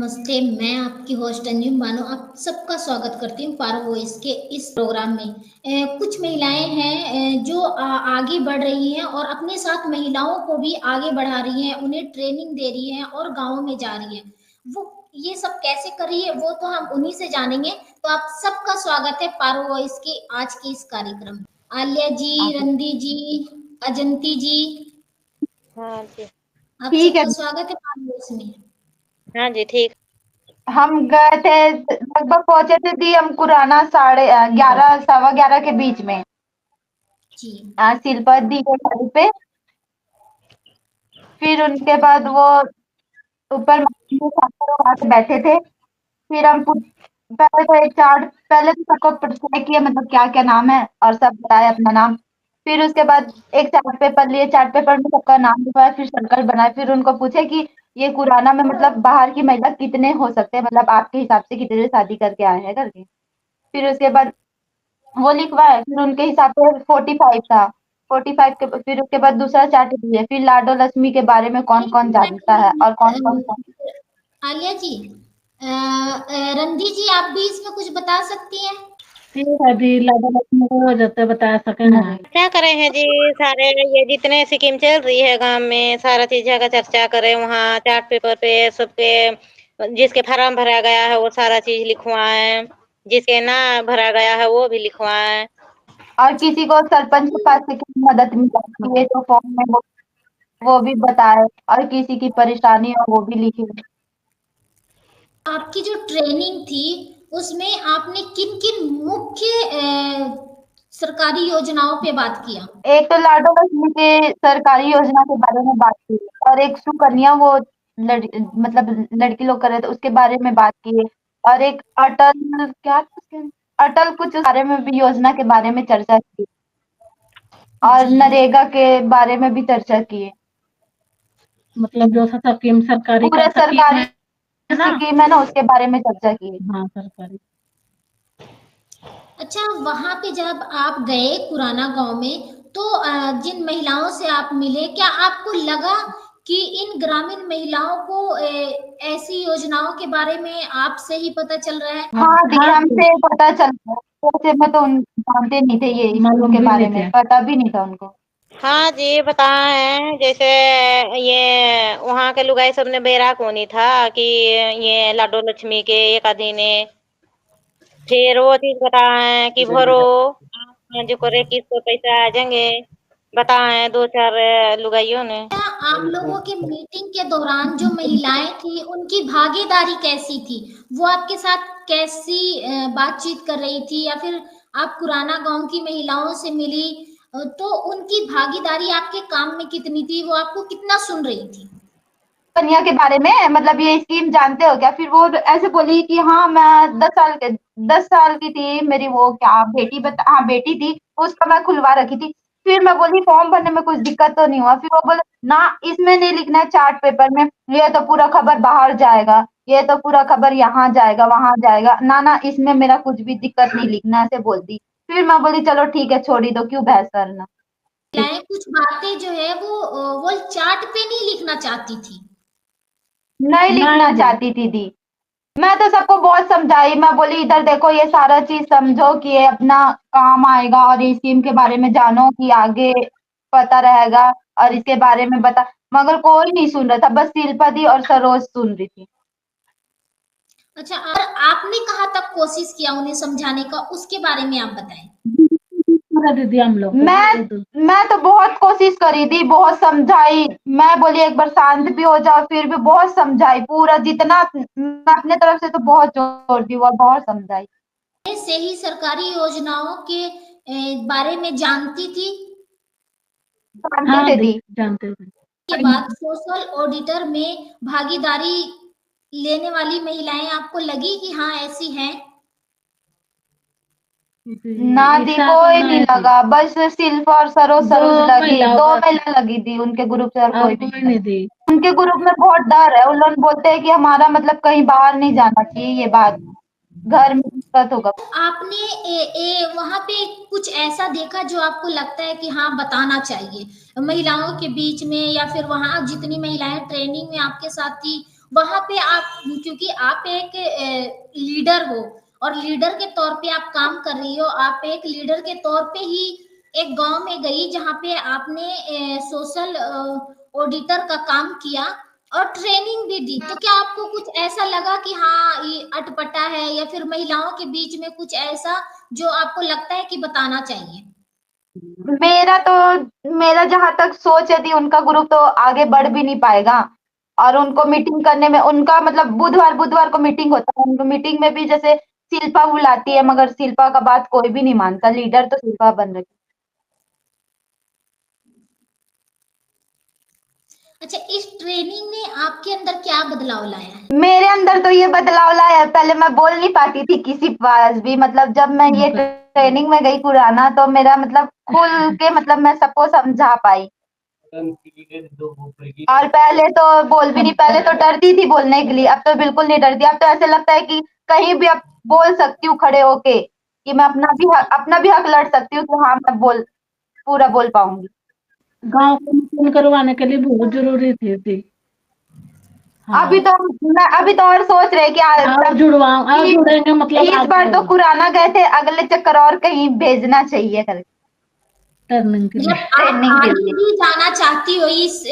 नमस्ते। मैं आपकी होस्ट अंजुम बानो आप सबका स्वागत करती हूँ पारो वॉइस के इस प्रोग्राम में। कुछ महिलाएं हैं जो आगे बढ़ रही हैं और अपने साथ महिलाओं को भी आगे बढ़ा रही हैं, उन्हें ट्रेनिंग दे रही हैं और गाँव में जा रही हैं। वो ये सब कैसे कर रही है वो तो हम उन्हीं से जानेंगे। तो आप सबका स्वागत है पारो वॉइस के आज के इस कार्यक्रम में। आलिया जी, रंदी जी, अजंती जी, हाँ जी। आप ठीक है। सबका स्वागत है पारो वॉइस में। हाँ जी, ठीक। हम गए थे, लगभग पहुंचे थे दी हम कुराना 11:30 11:15 के बीच में जी सिलपत दी के घर पे। फिर उनके बाद वो ऊपर वहां से बैठे थे। फिर हम पहले तो एक चार्ट, पहले तो सबको परिचय किया, मतलब क्या क्या नाम है और सब बताया अपना नाम। फिर उसके बाद एक चार्ट पेपर लिए, चार्ट पेपर में सबका नाम लिखवाया, फिर सर्कल बनाए। फिर उनको पूछे कि ये कुराना में मतलब बाहर की महिला कितने हो सकते हैं, मतलब आपके हिसाब से कितने शादी करके आए हैं करके। फिर उसके बाद वो लिखवाए, फिर उनके हिसाब से 45 था। 45 के फिर उसके बाद दूसरा चार्ट दिए, फिर लाडो लक्ष्मी के बारे में कौन कौन जानता है और कौन कौन। आलिया जी, रंदी जी, आप भी इसमें कुछ बता सकती हैं? ठीक है जी, लाडो लक्ष्मी को जते बता सके ना। क्या करे हैं जी, सारे ये जितने स्कीम चल रही है गांव में, सारा चीज का चर्चा करें वहाँ चार्ट पेपर पे सबके। जिसके फार्म भरा गया है वो सारा चीज लिखवाएं, जिसके ना भरा गया है वो भी लिखवाएं। और किसी को सरपंच के पास से कितनी मदद मिल सकती है तो फॉर्म में वो भी बताए, और किसी की परेशानी हो वो भी लिखे। आपकी जो ट्रेनिंग थी उसमें आपने किन किन मुख्य सरकारी योजनाओं पे बात किया? एक तो लाडो लक्ष्मी के सरकारी योजना के बारे में बात की, और एक सुकन्या वो मतलब लड़की लोग कर रहे थे उसके बारे में बात की, और एक अटल क्या था अटल कुछ उस बारे में भी, योजना के बारे में चर्चा की, और जी नरेगा के बारे में भी चर्चा की। मतलब जो सा स्कीम सरकारी पूरा का सरकारी है ना। स्कीम है ना, उसके बारे में चर्चा की। हाँ, सरकारी। अच्छा, वहां पे जब आप गए पुराना गांव में तो जिन महिलाओं से आप मिले, क्या आपको लगा कि इन ग्रामीण महिलाओं को ऐसी योजनाओं के बारे में आपसे ही पता चल रहा है? हाँ दी, हमसे पता चलता है, वैसे में तो जानते नहीं थे ये मालूम स्कूल के भी बारे नहीं में, थे। पता भी नहीं था उनको। हाँ जी, बताएं। जैसे ये वहाँ के लुगाई सब ने बैराक होनी था कि ये लाडो लक्ष्मी के एक आदि ने। फिर वो चीज बताएं कि भरो जो करे किसको पैसा आ जाएंगे, बताएं दो चार लुगाइयों ने। क्या आप लोगों के मीटिंग के दौरान जो महिलाएं थी उनकी भागीदारी कैसी थी? वो आपके साथ कैसी बातचीत कर रही थी, या फिर आप पुराना गांव की महिलाओं से मिली तो उनकी भागीदारी आपके काम में कितनी थी? वो आपको कितना सुन रही थी? कन्या के बारे में, मतलब ये स्कीम जानते हो क्या? फिर वो ऐसे बोली कि हाँ मैं 10 साल की थी, मेरी वो क्या बेटी हाँ बेटी थी, उसका मैं खुलवा रखी थी। फिर मैं बोली फॉर्म भरने में कुछ दिक्कत तो नहीं हुआ? फिर वो बोले ना, इसमें नहीं लिखना है चार्ट पेपर में, ये तो पूरा खबर बाहर जाएगा, ये तो पूरा खबर यहाँ जाएगा वहां जाएगा, ना ना इसमें मेरा कुछ भी दिक्कत नहीं लिखना, ऐसे बोलती। फिर मैं बोली चलो ठीक है, छोड़ी दो, क्यों बहस करना। महिलाएं कुछ बातें जो है वो चार्ट पे नहीं लिखना चाहती थी। नहीं लिखना चाहती थी दी। मैं तो सबको बहुत समझाई, मैं बोली इधर देखो, ये सारा चीज समझो कि ये अपना काम आएगा, और इस स्कीम के बारे में जानो कि आगे पता रहेगा, और इसके बारे में बता। मगर कोई नहीं सुन रहा था, बस शिल्पा दी और सरोज सुन रही थी। अच्छा, और आपने कहाँ तक कोशिश किया उन्हें समझाने का, उसके बारे में आप बताएं। दीदी हम लोग मैं तो बहुत कोशिश करी थी, बहुत समझाई। मैं बोली एक बार शांत भी हो जाओ, फिर भी बहुत समझाई, पूरा जितना मैं अपने तरफ से तो बहुत जोर दी और बहुत समझाई। से ही सरकारी योजनाओं के बारे में जानती थी। जानते थे दी। जानते थे। के बाद सोशल ऑडिटर में भागीदारी लेने वाली महिलाएं आपको लगी कि हाँ ऐसी हैं? ना दी, कोई नहीं लगा, बस शिल्पा और सरोज लगी, 2 महिला लगी थी उनके ग्रुप से, और कोई भी नहीं दी। उनके ग्रुप में बहुत डर है, उन लोग बोलते हैं कि हमारा मतलब कहीं बाहर नहीं जाना चाहिए, ये बात घर में दिक्कत होगा। आपने वहां पे कुछ ऐसा देखा जो आपको लगता है कि हाँ बताना चाहिए महिलाओं के बीच में, या फिर वहां जितनी महिलाएं ट्रेनिंग में आपके साथ थी वहां पे आप, क्योंकि आप एक लीडर हो और लीडर के तौर पे आप काम कर रही हो, आप एक लीडर के तौर पे ही एक गांव में गई जहां पे आपने सोशल ऑडिटर का काम किया और ट्रेनिंग भी दी, तो क्या आपको कुछ ऐसा लगा कि हाँ ये अटपटा है, या फिर महिलाओं के बीच में कुछ ऐसा जो आपको लगता है कि बताना चाहिए? मेरा जहां तक सोच है थी, उनका ग्रुप तो आगे बढ़ भी नहीं पाएगा। और उनको मीटिंग करने में उनका मतलब बुधवार बुधवार को मीटिंग होता है, उनको मीटिंग में भी जैसे शिल्पा बुलाती है, मगर शिल्पा का बात कोई भी नहीं मानता, लीडर तो शिल्पा बन रही। अच्छा, इस ट्रेनिंग ने आपके अंदर क्या बदलाव लाया है? मेरे अंदर तो ये बदलाव लाया है, पहले मैं बोल नहीं पाती थी किसी पास भी, मतलब जब मैं ये ट्रेनिंग में गई पुराना, तो मेरा मतलब खुल के मतलब मैं सबको समझा पाई। और पहले तो बोल भी नहीं, पहले तो डरती थी बोलने के लिए, अब तो बिल्कुल नहीं डरती। अब तो ऐसे लगता है कि कहीं भी अब बोल सकती हूँ खड़े होके, कि मैं अपना भी हक लड़ सकती हूँ, कि हाँ मैं पूरा बोल पाऊंगी। गांव को मीटिंग करवाने के लिए बहुत जरूरी थी। हाँ। अभी तो और सोच रहे कि आप जुड़ेंगे मतलब इस बार तो पुराना गए थे, अगले चक्कर और कहीं भेजना चाहिए करके, टर्निंग के लिए। मतलब आप ट्रेनिंग के आगे लिए। भी जाना चाहती हो इस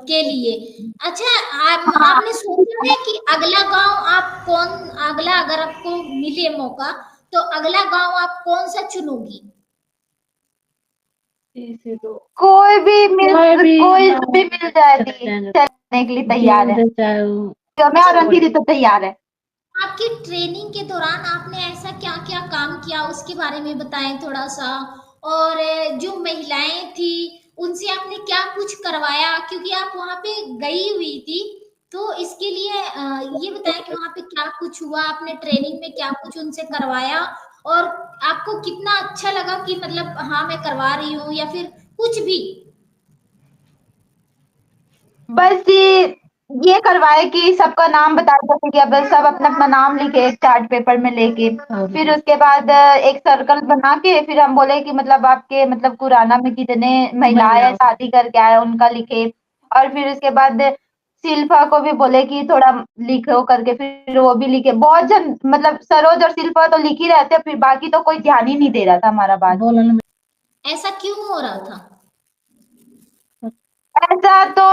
के लिए? अच्छा, आपने सोचा है कि अगला अगर आपको मिले मौका, तो अगला गांव आप कौन सा चुनोगी? कोई भी मिल जाती, चलने के लिए तैयार है, जो मैं और अंकित तो तैयार है। आपकी ट्रेनिंग के दौरान आपने ऐसा क्या क्या काम किया, उसके बारे में बताएं थोड़ा सा। और जो महिलाएं थी उनसे आपने क्या कुछ करवाया, क्योंकि आप वहां पे गई हुई थी, तो इसके लिए ये बताएं कि वहां पे क्या कुछ हुआ, आपने ट्रेनिंग में क्या कुछ उनसे करवाया, और आपको कितना अच्छा लगा कि मतलब हाँ मैं करवा रही हूँ, या फिर कुछ भी। बस ये करवाए कि सबका नाम बताया, जैसे कि अब सब अपना अपना नाम लिखे एक चार्ट पेपर में लेके, फिर उसके बाद एक सर्कल बना के, फिर हम बोले कि मतलब आपके मतलब कुराना में कितने महिलाएं शादी करके आए उनका लिखे। और फिर उसके बाद शिल्पा को भी बोले कि थोड़ा लिखो करके, फिर वो भी लिखे। बहुत जन मतलब सरोज और शिल्पा तो लिख ही रहते, फिर बाकी तो कोई ध्यान ही नहीं दे रहा था हमारा बात। ऐसा क्यों हो रहा था? ऐसा तो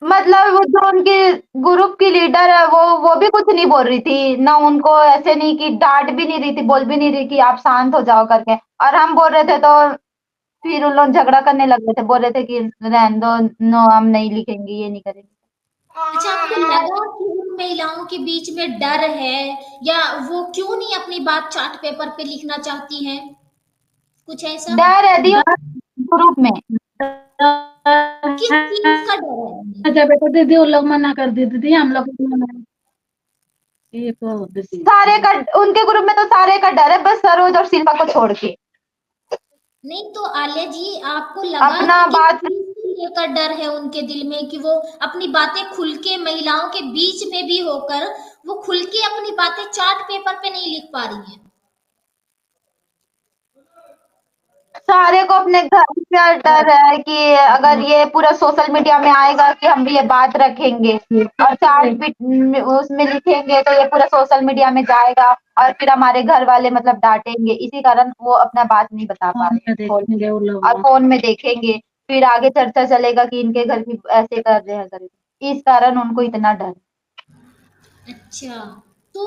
मतलब वो जो उनकी ग्रुप की लीडर है, वो भी कुछ नहीं बोल रही थी ना, उनको ऐसे नहीं कि डांट भी नहीं रही थी, बोल भी नहीं रही कि आप शांत हो जाओ करके। और हम बोल रहे थे तो फिर उन लोग झगड़ा करने लग गए थे, बोल रहे थे कि रहने दो, नो हम नहीं लिखेंगे, ये नहीं करेंगे। अच्छा, आपको लगा कि उन महिलाओं के बीच में डर है, या वो क्यों नहीं अपनी बात चार्ट पेपर पे लिखना चाहती हैं, कुछ ऐसा? डर है दी ग्रुप में। किस चीज का डर है उन्हें? अच्छा बेटा, दीदी वो लोग मना कर दी, दीदी हम लोग सारे का उनके ग्रुप में तो सारे का डर है, बस सरोज और शिल्पा को छोड़ के। नहीं तो आलिया जी, आपको लगा अपना कि किस बात चीज को लेकर डर है उनके दिल में, कि वो अपनी बातें खुल के महिलाओं के बीच में भी होकर वो खुल के अपनी बातें चार्ट पेपर पे नहीं लिख पा रही हैं? सारे को अपने घर का डर है कि अगर ये पूरा सोशल मीडिया में आएगा कि हम भी ये बात रखेंगे और चार्ट भी उसमें लिखेंगे, तो ये पूरा सोशल मीडिया में जाएगा और फिर हमारे घर वाले मतलब डांटेंगे। इसी कारण वो अपना बात नहीं बता पा रहे, और फोन में देखेंगे, फिर आगे चर्चा चलेगा कि इनके घर भी ऐसे कर रहे हैं करके। इस कारण उनको इतना डर। अच्छा, तो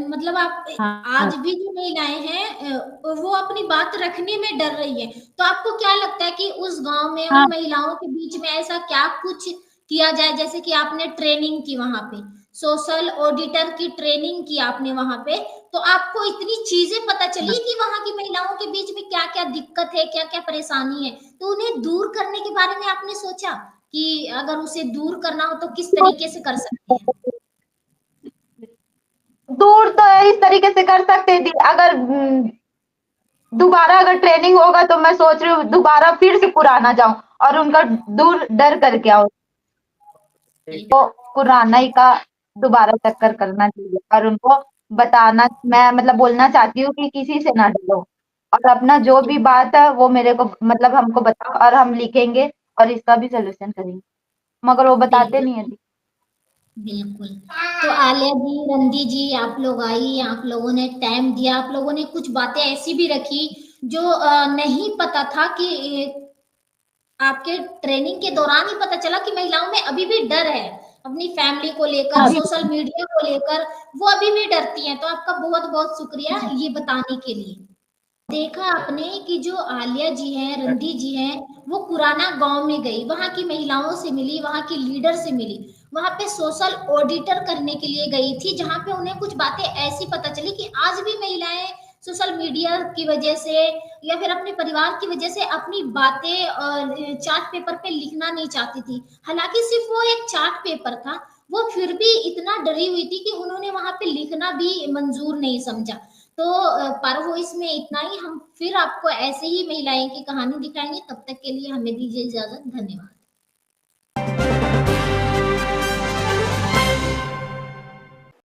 मतलब आप आज भी जो महिलाएं हैं वो अपनी बात रखने में डर रही है, तो आपको क्या लगता है कि उस गांव में उन महिलाओं के बीच में ऐसा क्या कुछ किया जाए? जैसे कि आपने ट्रेनिंग की वहां पे, सोशल ऑडिटर की ट्रेनिंग की आपने वहां पे, तो आपको इतनी चीजें पता चली कि वहां की महिलाओं के बीच में क्या क्या दिक्कत है, क्या क्या परेशानी है, तो उन्हें दूर करने के बारे में आपने सोचा कि अगर उसे दूर करना हो तो किस तरीके से कर सकते हैं? दूर तो इस तरीके से कर सकते थे, अगर दोबारा अगर ट्रेनिंग होगा तो मैं सोच रही हूँ दोबारा फिर से पुराना जाऊं और उनका दूर डर करके आओ, तो पुराना ही का दोबारा चक्कर करना चाहिए। और उनको बताना, मैं मतलब बोलना चाहती हूँ कि किसी से ना डरो, और अपना जो भी बात है वो मेरे को मतलब हमको बताओ, और हम लिखेंगे और इसका भी सोल्यूशन करेंगे, मगर वो बताते बिल्कुल। नहीं है। बिल्कुल। तो आलिया जी, रंदी जी, आप लोग आई, आप लोगों ने टाइम दिया, आप लोगों ने कुछ बातें ऐसी भी रखी जो नहीं पता था कि आपके ट्रेनिंग के दौरान ही पता चला कि महिलाओं में अभी भी डर है, अपनी फैमिली को लेकर, हाँ सोशल मीडिया को लेकर, वो अभी भी डरती हैं। तो आपका बहुत बहुत शुक्रिया ये बताने के लिए। देखा आपने कि जो आलिया जी हैं, रंधी जी हैं, वो पुराना गांव में गई, वहां की महिलाओं से मिली, वहां की लीडर से मिली, वहां पे सोशल ऑडिटर करने के लिए गई थी, जहां पे उन्हें कुछ बातें ऐसी पता चली कि आज भी महिलाएं सोशल मीडिया की वजह से या फिर अपने परिवार की वजह से अपनी बातें चार्ट पेपर पे लिखना नहीं चाहती थी। हालांकि सिर्फ वो एक चार्ट पेपर था, वो फिर भी इतना डरी हुई थी कि उन्होंने वहां पे लिखना भी मंजूर नहीं समझा। तो पारो इसमें इतना ही। हम फिर आपको ऐसे ही महिलाएं की कहानी दिखाएंगे। तब तक के लिए हमें दीजिए इजाजत। धन्यवाद।